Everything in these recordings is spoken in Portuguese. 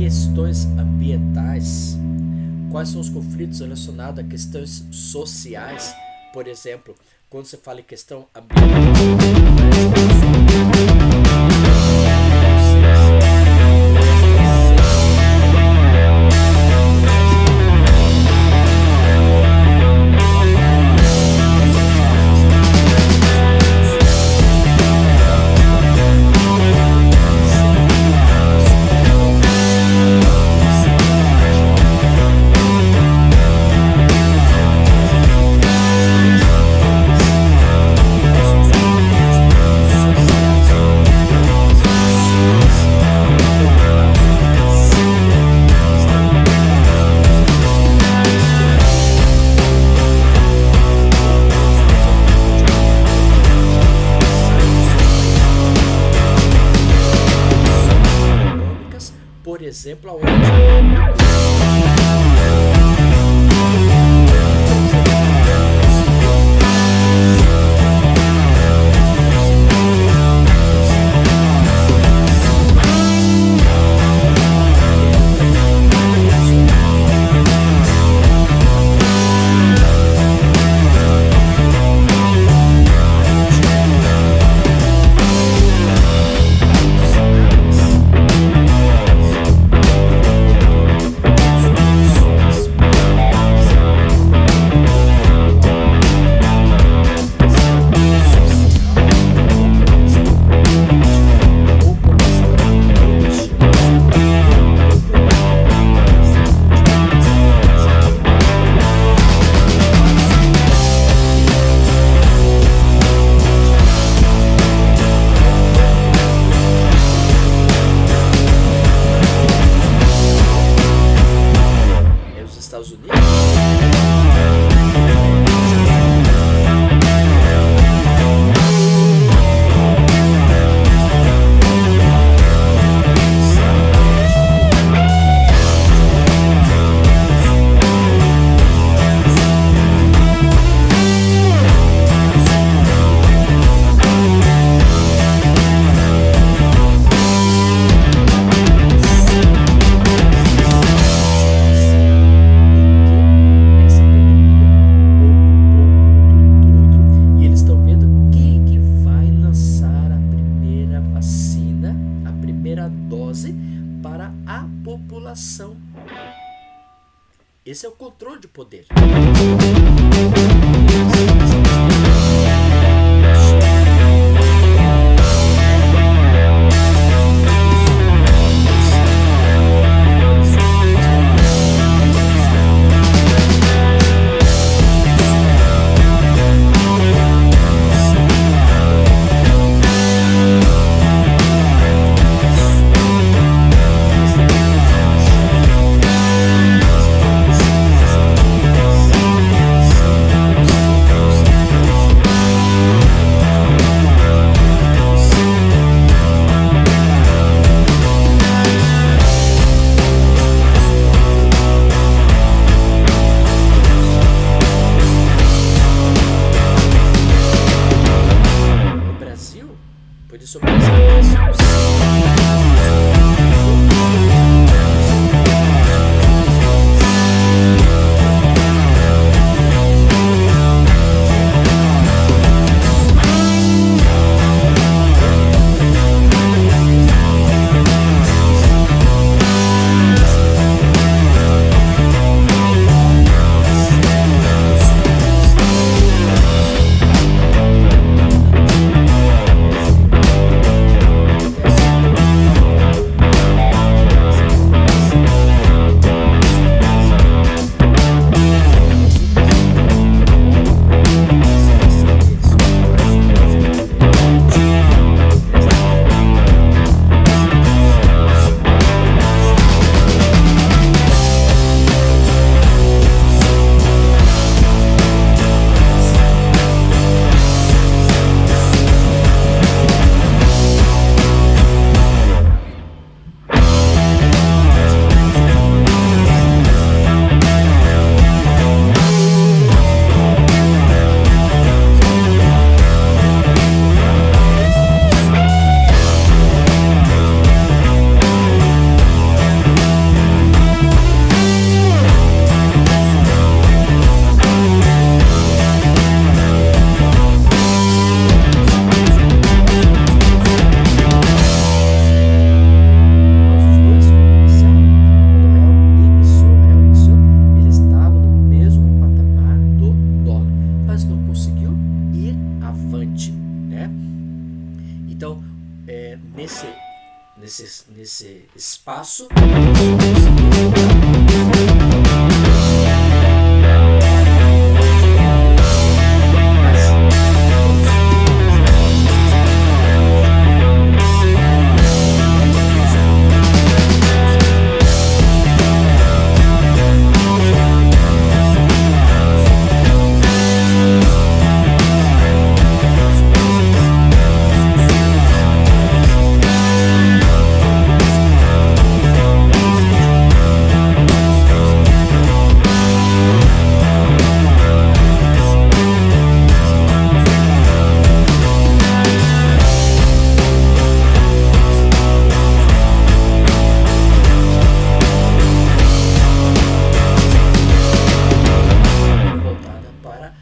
questões ambientais, quais são os conflitos relacionados a questões sociais, por exemplo, quando você fala em questão econômicas, por exemplo, aonde os Estados Unidos. Dose para a população. Esse é o controle de poder. nesse espaço. Voltada para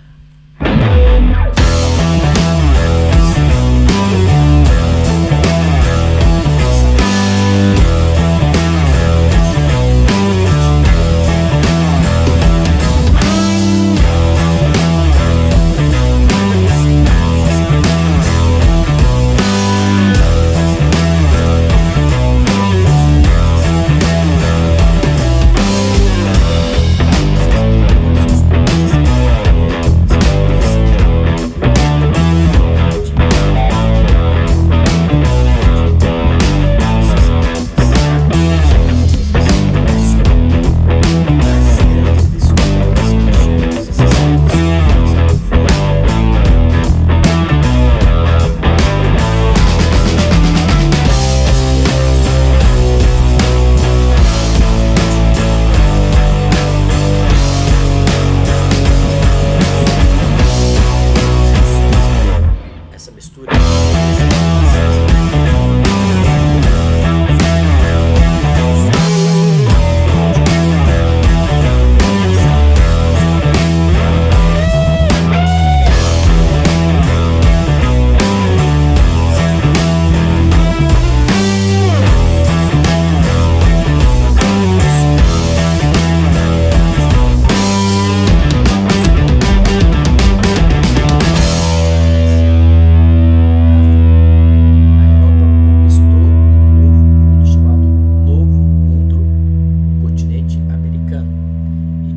essa mistura.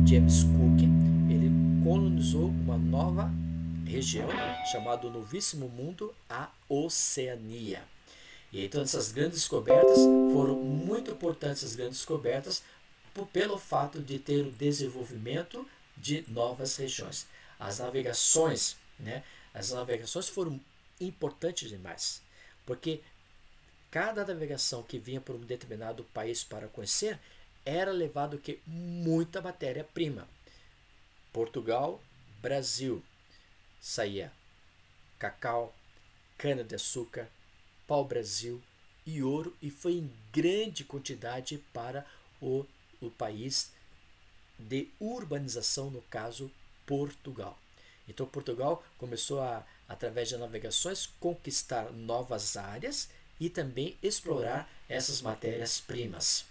James Cook, ele colonizou uma nova região chamada Novíssimo Mundo, a Oceania. E então essas grandes descobertas foram muito importantes, as grandes descobertas, pelo fato de ter o desenvolvimento de novas regiões. As navegações, né? As navegações foram importantes demais, porque cada navegação que vinha para um determinado país para conhecer era levado que muita matéria-prima. Portugal, Brasil, saía cacau, cana-de-açúcar, pau-brasil e ouro, e foi em grande quantidade para o país de urbanização, no caso Portugal. Então Portugal começou através de navegações, conquistar novas áreas e também explorar essas matérias-primas.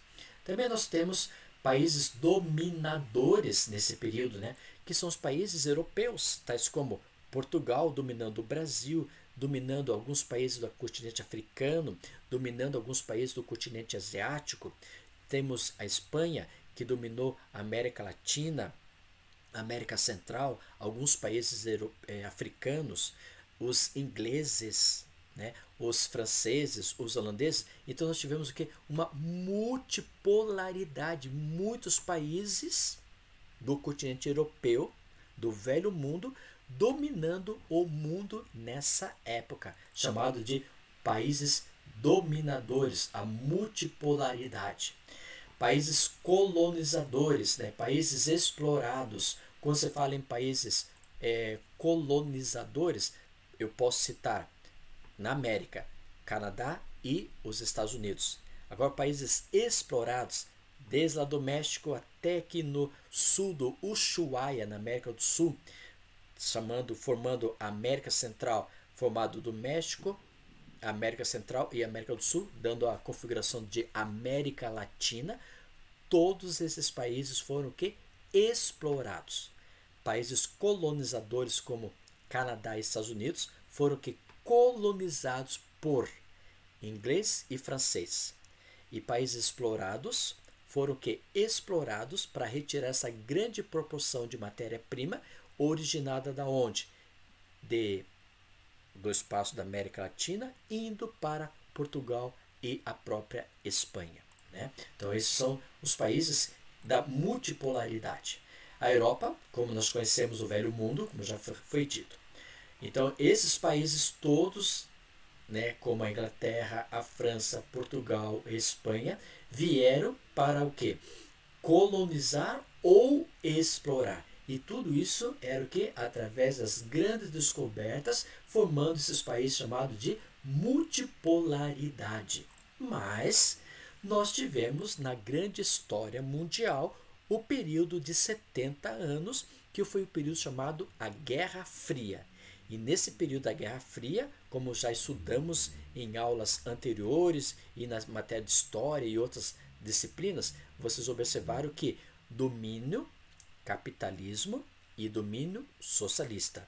Também nós temos países dominadores nesse período, né? Que são os países europeus, tais como Portugal dominando o Brasil, dominando alguns países do continente africano, dominando alguns países do continente asiático. Temos a Espanha, que dominou a América Latina, a América Central, alguns países africanos, os ingleses, né, os franceses, os holandeses. Então nós tivemos o quê? Uma multipolaridade, muitos países do continente europeu, do velho mundo, dominando o mundo nessa época, chamado de países dominadores, a multipolaridade. Países colonizadores, né? Países explorados. Quando você fala em países colonizadores, eu posso citar na América, Canadá e os Estados Unidos. Agora, países explorados, desde lá do México até aqui no sul do Ushuaia, na América do Sul, formando a América Central, formado do México, América Central e América do Sul, dando a configuração de América Latina. Todos esses países foram o quê? Explorados. Países colonizadores como Canadá e Estados Unidos foram que colonizados por inglês e francês. E países explorados foram o quê? Explorados para retirar essa grande proporção de matéria-prima originada da onde? Do espaço da América Latina, indo para Portugal e a própria Espanha. Né? Então, esses são os países da multipolaridade. A Europa, como nós conhecemos o Velho Mundo, como já foi dito. Então, esses países todos, né, como a Inglaterra, a França, Portugal e Espanha, vieram para o quê? Colonizar ou explorar. E tudo isso era o que? Através das grandes descobertas, formando esses países chamados de multipolaridade. Mas nós tivemos na grande história mundial o período de 70 anos, que foi o período chamado a Guerra Fria. E nesse período da Guerra Fria, como já estudamos em aulas anteriores e na matéria de história e outras disciplinas, vocês observaram que domínio capitalismo e domínio socialista.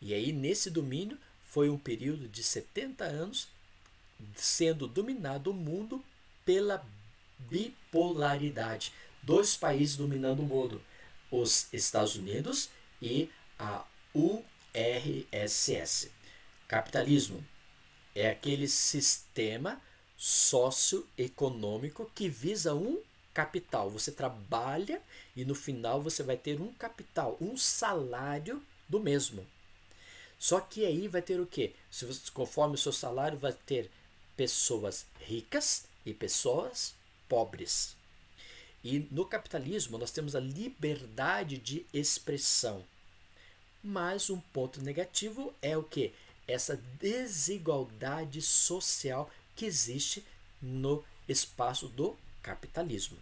E aí, nesse domínio, foi um período de 70 anos sendo dominado o mundo pela bipolaridade. Dois países dominando o mundo, os Estados Unidos e a URSS. Capitalismo é aquele sistema socioeconômico que visa um capital. Você trabalha e no final você vai ter um capital, um salário do mesmo. Só que aí vai ter o quê? Se você, conforme o seu salário, vai ter pessoas ricas e pessoas pobres. E no capitalismo nós temos a liberdade de expressão. Mas um ponto negativo é o quê? Essa desigualdade social que existe no espaço do capitalismo.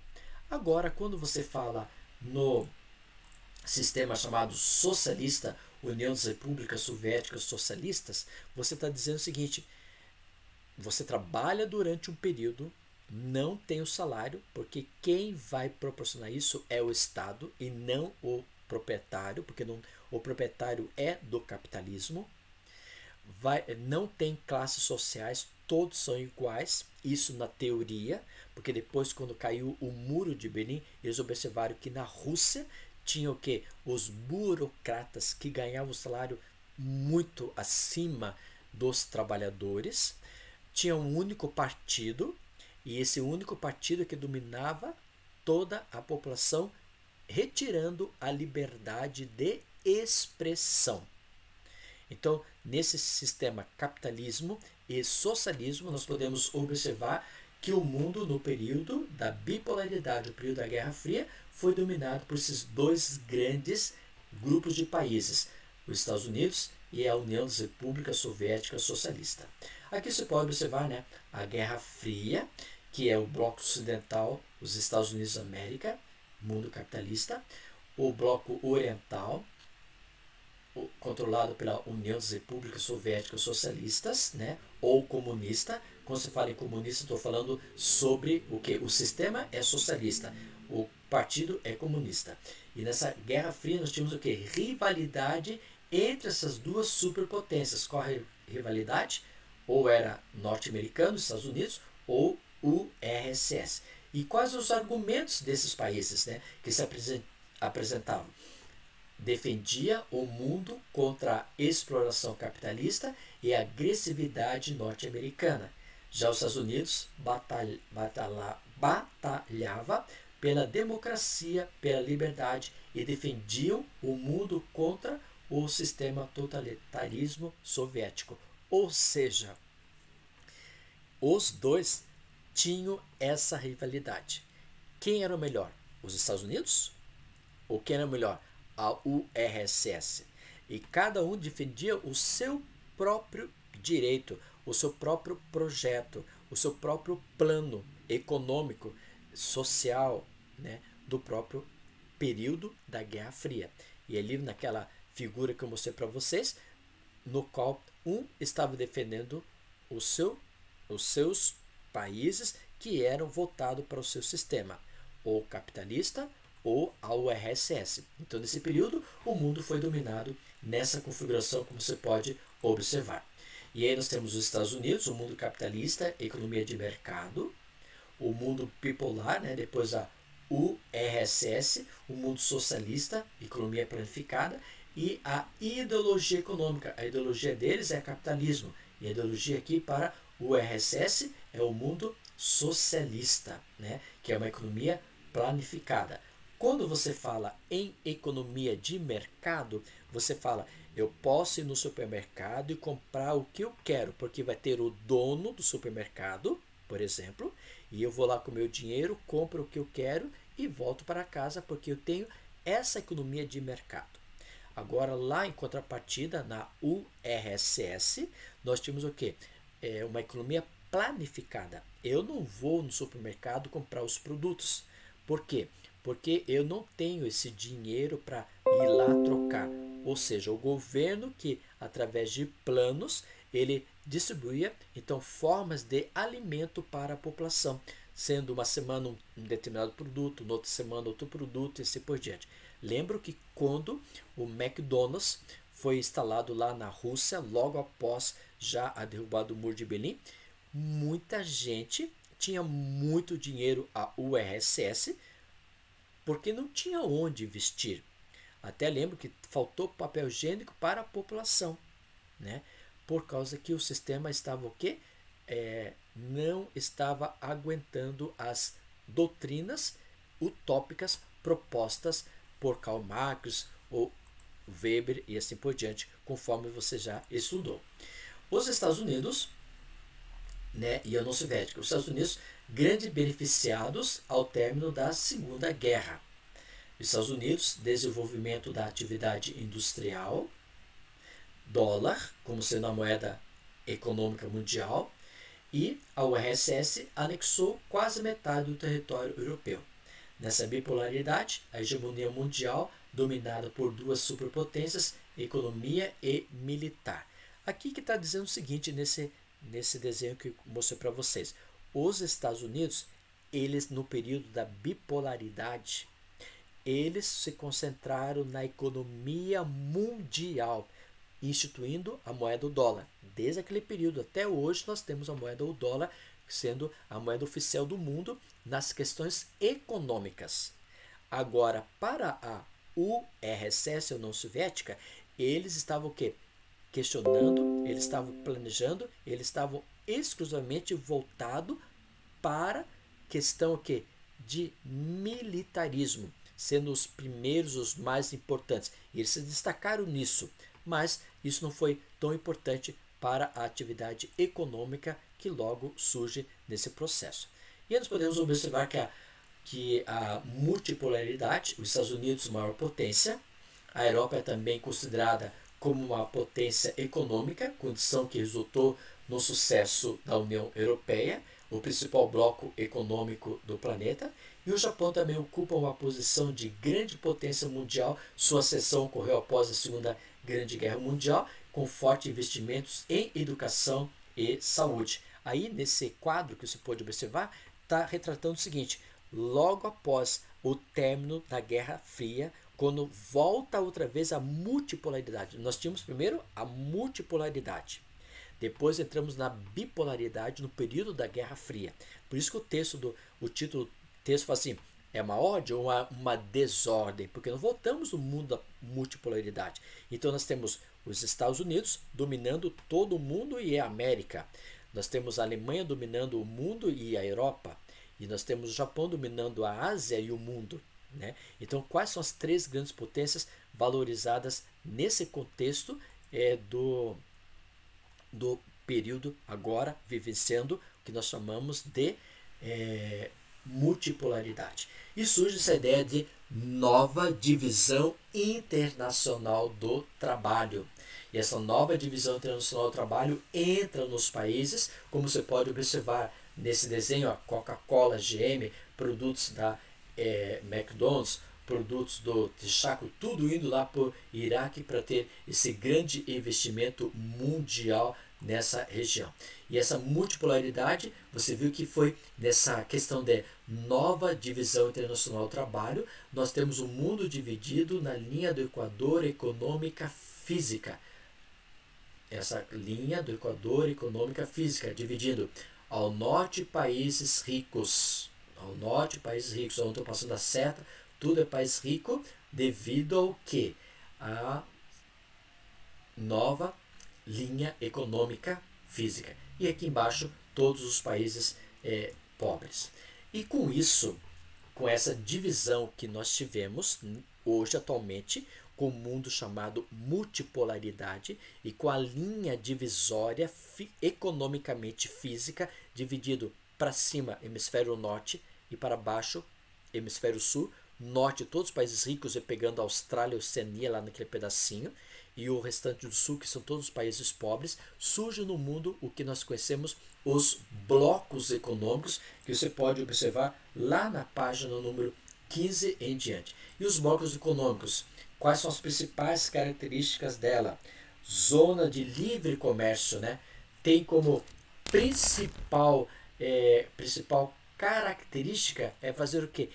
Agora, quando você fala no sistema chamado socialista, União das Repúblicas Soviéticas Socialistas, você está dizendo o seguinte: você trabalha durante um período, não tem o salário, porque quem vai proporcionar isso é o Estado e não o proprietário, porque não, o proprietário é do capitalismo. Não tem classes sociais, todos são iguais, isso na teoria, porque depois, quando caiu o muro de Berlim, eles observaram que na Rússia tinha o quê? Os burocratas que ganhavam salário muito acima dos trabalhadores, tinha um único partido, e esse único partido que dominava toda a população, retirando a liberdade de expressão. Então, nesse sistema capitalismo e socialismo, nós podemos observar que o mundo, no período da bipolaridade, o período da Guerra Fria, foi dominado por esses dois grandes grupos de países, os Estados Unidos e a União das Repúblicas Soviéticas Socialistas. Aqui você pode observar, né, a Guerra Fria, que é o bloco ocidental, os Estados Unidos da América, mundo capitalista, o bloco oriental, controlado pela União das Repúblicas Soviéticas Socialistas, né, ou comunista. Quando se fala em comunista, estou falando sobre o que? O sistema é socialista, o partido é comunista. E nessa Guerra Fria nós tínhamos o que? Rivalidade entre essas duas superpotências. Qual a rivalidade? Ou era norte-americano, Estados Unidos, ou URSS. E quais os argumentos desses países, né, que se apresentavam? Defendia o mundo contra a exploração capitalista e a agressividade norte-americana. Já os Estados Unidos batalhava pela democracia, pela liberdade e defendiam o mundo contra o sistema totalitarismo soviético. Ou seja, os dois tinham essa rivalidade. Quem era o melhor? Os Estados Unidos? Ou quem era o melhor? A URSS. E cada um defendia o seu próprio direito, o seu próprio projeto, o seu próprio plano econômico, social, né, do próprio período da Guerra Fria. E ali naquela figura que eu mostrei para vocês, no qual um estava defendendo os seus países que eram voltados para o seu sistema, ou capitalista ou a URSS. Então, nesse período, o mundo foi dominado nessa configuração, como você pode observar. E aí nós temos os Estados Unidos, o mundo capitalista, economia de mercado, o mundo bipolar, né? Depois a URSS, o mundo socialista, economia planificada, e a ideologia econômica. A ideologia deles é capitalismo. E a ideologia aqui para o URSS é o mundo socialista, né? Que é uma economia planificada. Quando você fala em economia de mercado, você fala, eu posso ir no supermercado e comprar o que eu quero, porque vai ter o dono do supermercado, por exemplo, e eu vou lá com o meu dinheiro, compro o que eu quero e volto para casa, porque eu tenho essa economia de mercado. Agora, lá em contrapartida, na URSS, nós tínhamos o quê? Uma economia planificada. Eu não vou no supermercado comprar os produtos. Por quê? Porque eu não tenho esse dinheiro para ir lá trocar. Ou seja, o governo que, através de planos, ele distribuía então formas de alimento para a população, sendo uma semana um determinado produto, na outra semana outro produto e assim por diante. Lembro que quando o McDonald's foi instalado lá na Rússia, logo após já a derrubada do Muro de Berlim, muita gente tinha muito dinheiro, a URSS, porque não tinha onde investir. Até lembro que faltou papel higiênico para a população, né? Por causa que o sistema estava o quê? Não estava aguentando as doutrinas utópicas propostas por Karl Marx ou Weber e assim por diante, conforme você já estudou. Os Estados Unidos, né, e a União Soviética, os Estados Unidos, grandes beneficiados ao término da Segunda Guerra. Os Estados Unidos, desenvolvimento da atividade industrial, dólar como sendo a moeda econômica mundial, e a URSS anexou quase metade do território europeu. Nessa bipolaridade, a hegemonia mundial dominada por duas superpotências, economia e militar. Aqui que está dizendo o seguinte nesse desenho que eu mostrei para vocês. Os Estados Unidos, eles no período da bipolaridade, eles se concentraram na economia mundial, instituindo a moeda do dólar. Desde aquele período até hoje nós temos a moeda do dólar sendo a moeda oficial do mundo nas questões econômicas. Agora, para a URSS, a União Soviética, eles estavam o quê? Questionando, eles estavam planejando, eles estavam exclusivamente voltados para questão o quê? De militarismo, sendo os primeiros, os mais importantes. E eles se destacaram nisso, mas isso não foi tão importante para a atividade econômica que logo surge nesse processo. E nós podemos observar que a multipolaridade, os Estados Unidos, maior potência, a Europa é também considerada como uma potência econômica, condição que resultou no sucesso da União Europeia, o principal bloco econômico do planeta, e o Japão também ocupa uma posição de grande potência mundial. Sua ascensão ocorreu após a Segunda Grande Guerra Mundial, com fortes investimentos em educação e saúde. Aí, nesse quadro que você pode observar, está retratando o seguinte: logo após o término da Guerra Fria, quando volta outra vez a multipolaridade. Nós tínhamos primeiro a multipolaridade. Depois entramos na bipolaridade no período da Guerra Fria. Por isso que o título do texto fala assim, é uma ordem ou uma desordem? Porque nós voltamos no mundo da multipolaridade. Então nós temos os Estados Unidos dominando todo o mundo e a América. Nós temos a Alemanha dominando o mundo e a Europa. E nós temos o Japão dominando a Ásia e o mundo. Né? Então, quais são as três grandes potências valorizadas nesse contexto do período agora vivenciando o que nós chamamos de multipolaridade? E surge essa ideia de nova divisão internacional do trabalho. E essa nova divisão internacional do trabalho entra nos países, como você pode observar nesse desenho, a Coca-Cola, GM, produtos da McDonald's, produtos do Texaco, tudo indo lá para o Iraque para ter esse grande investimento mundial nessa região. E essa multipolaridade, você viu que foi nessa questão de nova divisão internacional do trabalho, nós temos o mundo dividido na linha do Equador econômica física. essa linha do Equador econômica física, dividindo ao norte países ricos, onde estou passando a seta, tudo é país rico, devido ao que? A nova linha econômica física. E aqui embaixo, todos os países pobres. E com isso, com essa divisão que nós tivemos hoje atualmente, com o mundo chamado multipolaridade e com a linha divisória economicamente física, dividido para cima, hemisfério norte, e para baixo, hemisfério sul, norte, todos os países ricos, e pegando a Austrália e a Oceania lá naquele pedacinho, e o restante do sul, que são todos os países pobres, surge no mundo o que nós conhecemos os blocos econômicos, que você pode observar lá na página número 15 em diante. E os blocos econômicos, quais são as principais características dela? Zona de livre comércio, né? Tem como principal característica fazer o quê?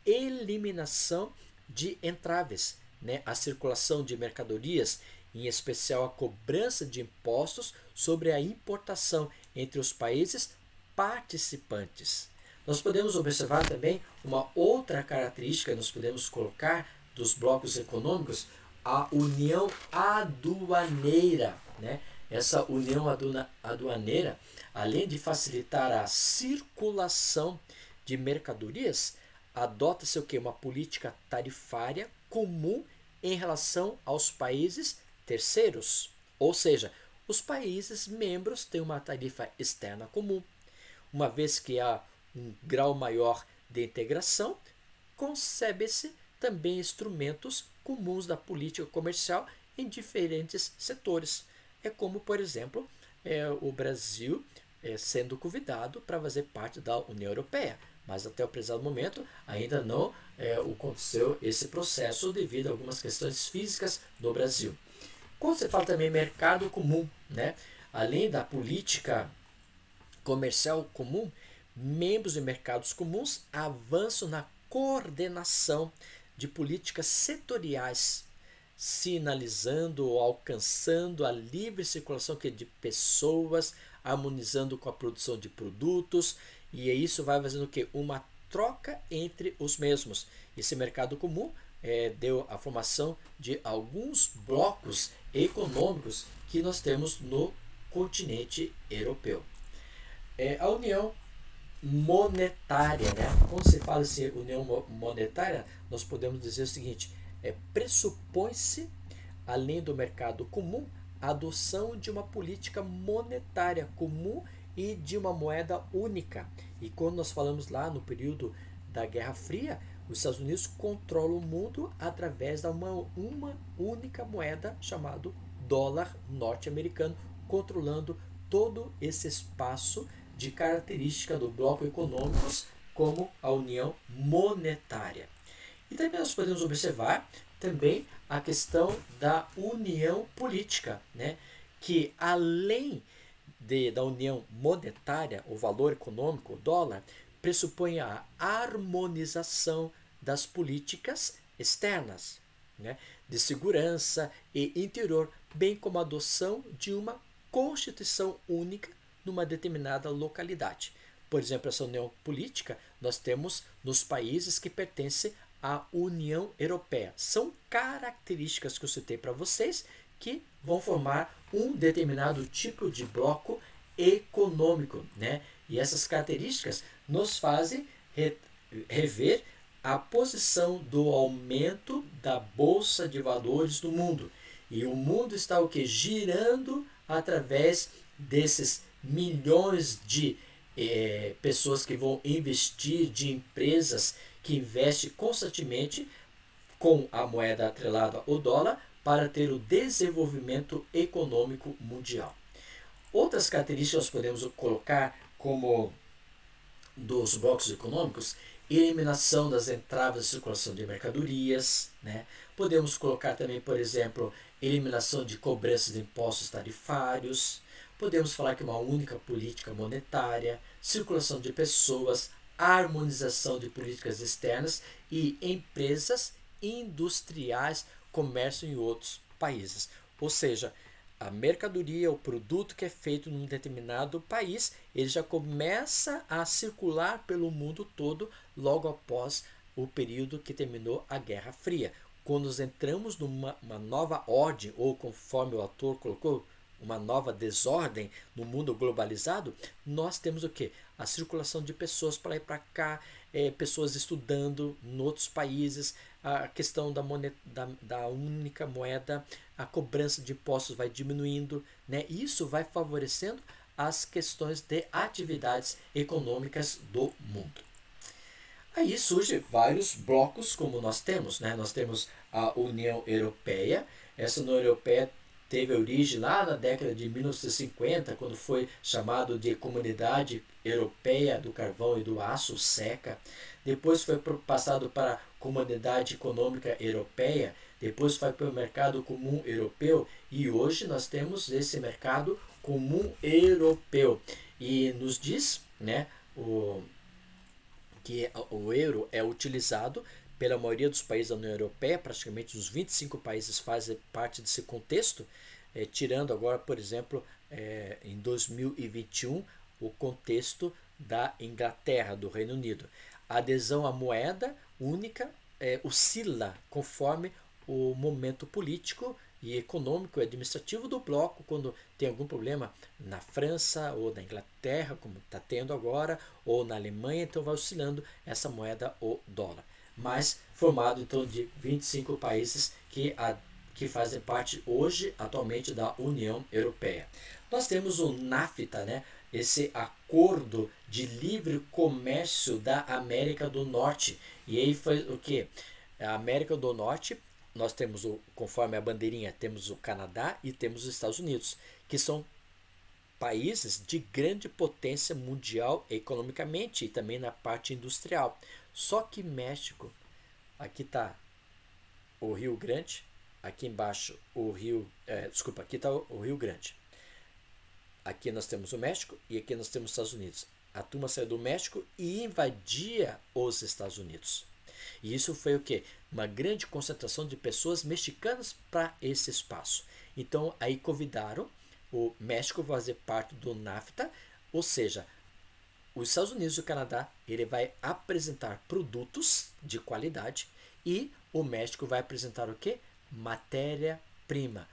Eliminação de entraves, né? A circulação de mercadorias, em especial a cobrança de impostos sobre a importação entre os países participantes. Nós podemos observar também uma outra característica, nós podemos colocar dos blocos econômicos, a união aduaneira, né? Essa união aduaneira, além de facilitar a circulação de mercadorias, adota-se o quê? Uma política tarifária comum em relação aos países terceiros. Ou seja, os países membros têm uma tarifa externa comum. Uma vez que há um grau maior de integração, concebe-se também instrumentos comuns da política comercial em diferentes setores. É como, por exemplo, o Brasil sendo convidado para fazer parte da União Europeia. Mas até o presente momento ainda não aconteceu esse processo devido a algumas questões físicas no Brasil. Quando você fala também mercado comum, né? Além da política comercial comum, membros de mercados comuns avançam na coordenação de políticas setoriais, sinalizando ou alcançando a livre circulação de pessoas, harmonizando com a produção de produtos, e isso vai fazendo o quê? Uma troca entre os mesmos. Esse mercado comum deu a formação de alguns blocos econômicos que nós temos no continente europeu. A União Monetária, né? Quando se fala assim, União Monetária, nós podemos dizer o seguinte: pressupõe-se, além do mercado comum, a adoção de uma política monetária comum e de uma moeda única. E quando nós falamos lá no período da Guerra Fria, os Estados Unidos controlam o mundo através de uma única moeda chamada dólar norte-americano, controlando todo esse espaço de característica do bloco econômicos como a união monetária. E também nós podemos observar também a questão da união política, né? Que além da união monetária, o valor econômico, o dólar, pressupõe a harmonização das políticas externas, né? De segurança e interior, bem como a adoção de uma constituição única numa determinada localidade. Por exemplo, essa união política nós temos nos países que pertencem à União Europeia. São características que eu citei para vocês que vão formar um determinado tipo de bloco econômico, né? E essas características nos fazem rever a posição do aumento da bolsa de valores do mundo. E o mundo está o que? Girando através desses milhões de pessoas que vão investir, de empresas que investem constantemente com a moeda atrelada ao dólar para ter o desenvolvimento econômico mundial. Outras características nós podemos colocar como dos blocos econômicos: eliminação das entraves de circulação de mercadorias, né? Podemos colocar também, por exemplo, eliminação de cobranças de impostos tarifários. Podemos falar que uma única política monetária, circulação de pessoas, harmonização de políticas externas e empresas industriais, comércio em outros países. Ou seja, a mercadoria, o produto que é feito num determinado país, ele já começa a circular pelo mundo todo logo após o período que terminou a Guerra Fria. Quando nós entramos numa uma nova ordem, ou conforme o autor colocou, uma nova desordem no mundo globalizado, nós temos o quê? A circulação de pessoas para lá e para cá, pessoas estudando em outros países, a questão da única moeda, a cobrança de impostos vai diminuindo, né? Isso vai favorecendo as questões de atividades econômicas do mundo. Aí surgem vários blocos, como nós temos, né? Nós temos a União Europeia. Essa União Europeia teve origem lá na década de 1950, quando foi chamado de Comunidade Europeia do Carvão e do Aço, SECA. Depois foi passado para a Comunidade Econômica Europeia. Depois foi para o Mercado Comum Europeu. E hoje nós temos esse Mercado Comum Europeu. E nos diz, né, que o euro é utilizado pela maioria dos países da União Europeia, praticamente os 25 países fazem parte desse contexto, tirando agora, por exemplo, em 2021, o contexto da Inglaterra, do Reino Unido. A adesão à moeda única oscila conforme o momento político e econômico e administrativo do bloco, quando tem algum problema na França ou na Inglaterra, como está tendo agora, ou na Alemanha, então vai oscilando essa moeda, o dólar. Mas formado então de 25 países que fazem parte hoje, atualmente, da União Europeia. Nós temos o NAFTA, né? Esse acordo de livre comércio da América do Norte. E aí foi o que? A América do Norte, nós temos, conforme a bandeirinha, temos o Canadá e temos os Estados Unidos, que são países de grande potência mundial economicamente e também na parte industrial. Só que México, aqui está o Rio Grande, aqui embaixo o Rio, aqui está o Rio Grande. Aqui nós temos o México e aqui nós temos os Estados Unidos. A turma saiu do México e invadia os Estados Unidos. E isso foi o quê? Uma grande concentração de pessoas mexicanas para esse espaço. Então, aí convidaram o México a fazer parte do NAFTA, ou seja, os Estados Unidos e o Canadá, ele vai apresentar produtos de qualidade e o México vai apresentar o quê? Matéria-prima,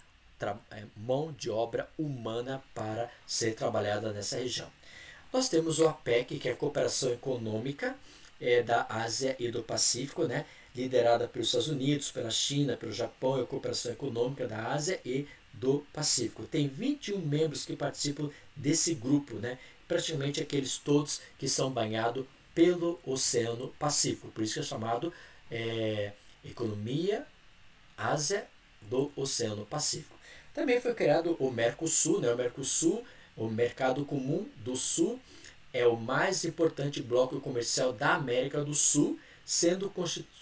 mão de obra humana para ser trabalhada nessa região. Nós temos o APEC, que é a Cooperação Econômica da Ásia e do Pacífico, né? Liderada pelos Estados Unidos, pela China, pelo Japão, é a Cooperação Econômica da Ásia e do Pacífico. Tem 21 membros que participam desse grupo, né? Praticamente aqueles todos que são banhados pelo Oceano Pacífico. Por isso que é chamado Economia Ásia do Oceano Pacífico. Também foi criado o Mercosul, né? O Mercosul, o Mercado Comum do Sul, é o mais importante bloco comercial da América do Sul, sendo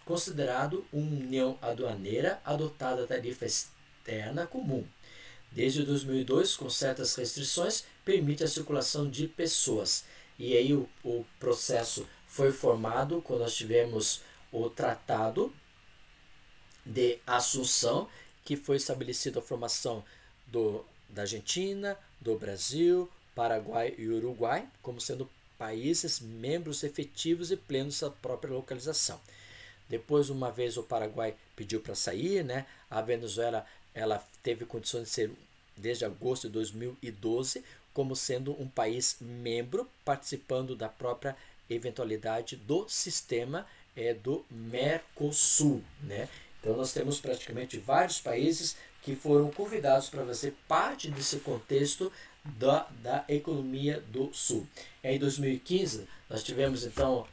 considerado uma união aduaneira adotada a tarifa externa comum. Desde 2002, com certas restrições, permite a circulação de pessoas. E aí o processo foi formado quando nós tivemos o Tratado de Assunção, que foi estabelecido a formação da Argentina, do Brasil, Paraguai e Uruguai, como sendo países membros efetivos e plenos da própria localização. Depois, uma vez o Paraguai pediu para sair, né? A Venezuela ela teve condições de ser, desde agosto de 2012, como sendo um país membro, participando da própria eventualidade do sistema do Mercosul, né? Então, nós temos praticamente vários países que foram convidados para fazer parte desse contexto da economia do Sul. Em 2015, nós tivemos então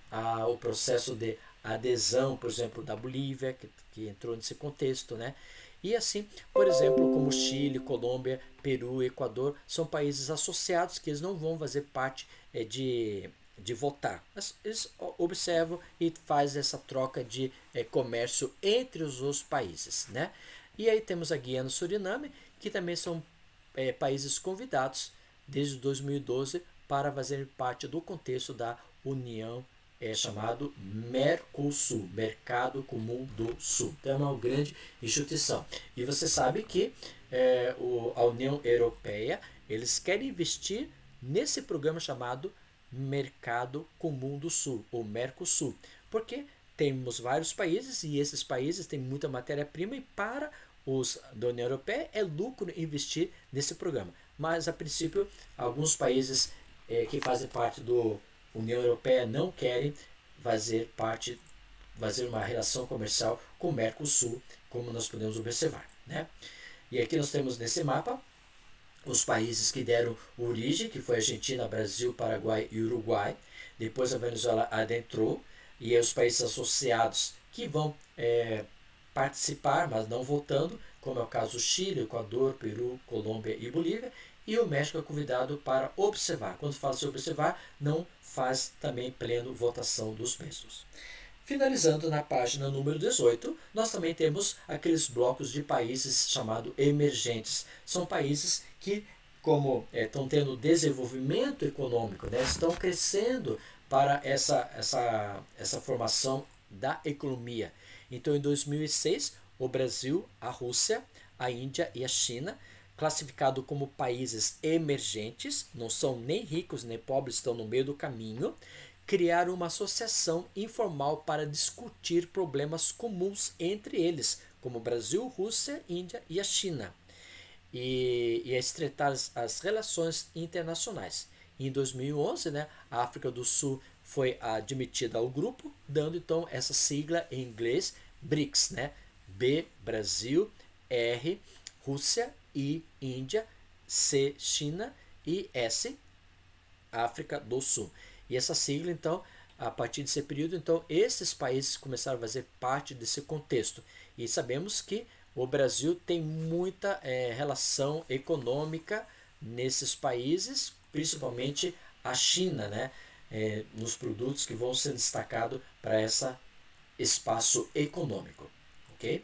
o processo de adesão, por exemplo, da Bolívia, que entrou nesse contexto, né? E assim, por exemplo, como Chile, Colômbia, Peru, Equador, são países associados que eles não vão fazer parte de votar. Eles observam e fazem essa troca de comércio entre os países, né? E aí temos a Guiana e Suriname, que também são países convidados desde 2012 para fazerem parte do contexto da União é chamado Mercosul, Mercado Comum do Sul. Então é uma grande instituição. E você sabe que a União Europeia, eles querem investir nesse programa chamado Mercado Comum do Sul, ou Mercosul, porque temos vários países e esses países têm muita matéria-prima e para os da União Europeia é lucro investir nesse programa. Mas, a princípio, alguns países que fazem parte da União Europeia não querem fazer uma relação comercial com o Mercosul, como nós podemos observar, né? E aqui nós temos nesse mapa os países que deram origem, que foi Argentina, Brasil, Paraguai e Uruguai. Depois a Venezuela adentrou, e os países associados que vão participar, mas não votando, como é o caso do Chile, Equador, Peru, Colômbia e Bolívia, e o México é convidado para observar. Quando fala de observar, não faz também pleno votação dos mesmos. Finalizando na página número 18, nós também temos aqueles blocos de países chamados emergentes. São países que, como estão tendo desenvolvimento econômico, né, estão crescendo para essa formação da economia. Então, em 2006, o Brasil, a Rússia, a Índia e a China, classificados como países emergentes, não são nem ricos nem pobres, estão no meio do caminho, criaram uma associação informal para discutir problemas comuns entre eles, como Brasil, Rússia, Índia e a China, e estreitar as relações internacionais. Em 2011, né, a África do Sul foi admitida ao grupo, dando então essa sigla em inglês BRICS, né? B, Brasil, R, Rússia, I, Índia, C, China e S, África do Sul. E essa sigla, então, a partir desse período, então, esses países começaram a fazer parte desse contexto. E sabemos que o Brasil tem muita relação econômica nesses países, principalmente a China, né? Nos produtos que vão ser destacados para esse espaço econômico. Ok?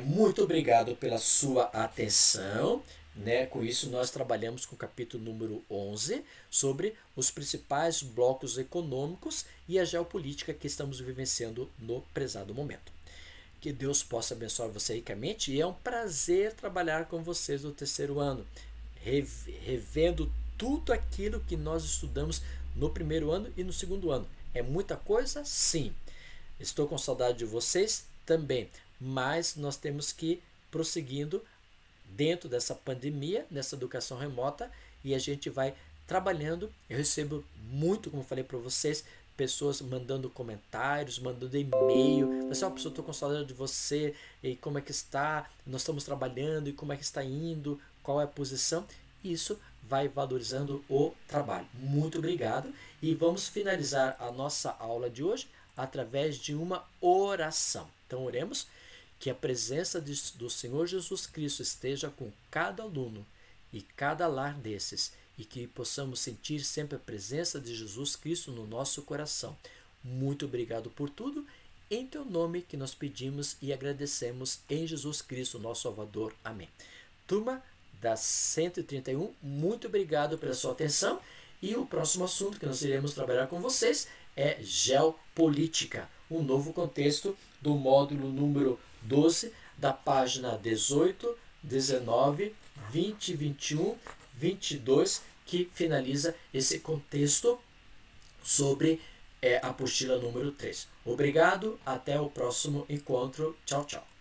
Muito obrigado pela sua atenção. Né? Com isso, nós trabalhamos com o capítulo número 11 sobre os principais blocos econômicos e a geopolítica que estamos vivenciando no prezado momento. Que Deus possa abençoar você ricamente, e é um prazer trabalhar com vocês no terceiro ano, revendo tudo aquilo que nós estudamos no primeiro ano e no segundo ano. É muita coisa? Sim. Estou com saudade de vocês também, mas nós temos que ir prosseguindo dentro dessa pandemia, nessa educação remota, e a gente vai trabalhando. Eu recebo muito, como eu falei para vocês, pessoas mandando comentários, mandando e-mail. Pessoal, pessoa, estou com saudade de você, e como é que está? Nós estamos trabalhando, e como é que está indo? Qual é a posição? Isso vai valorizando o trabalho. Muito obrigado, e vamos finalizar a nossa aula de hoje através de uma oração. Então, oremos. Que a presença do Senhor Jesus Cristo esteja com cada aluno e cada lar desses, e que possamos sentir sempre a presença de Jesus Cristo no nosso coração. Muito obrigado por tudo, em teu nome que nós pedimos e agradecemos, em Jesus Cristo, nosso Salvador. Amém. Turma da 131, muito obrigado pela sua atenção, e o próximo assunto que nós iremos trabalhar com vocês é geopolítica, um novo contexto do módulo número 12, da página 18, 19, 20, 21, 22, que finaliza esse contexto sobre a apostila número 3. Obrigado, até o próximo encontro. Tchau, tchau.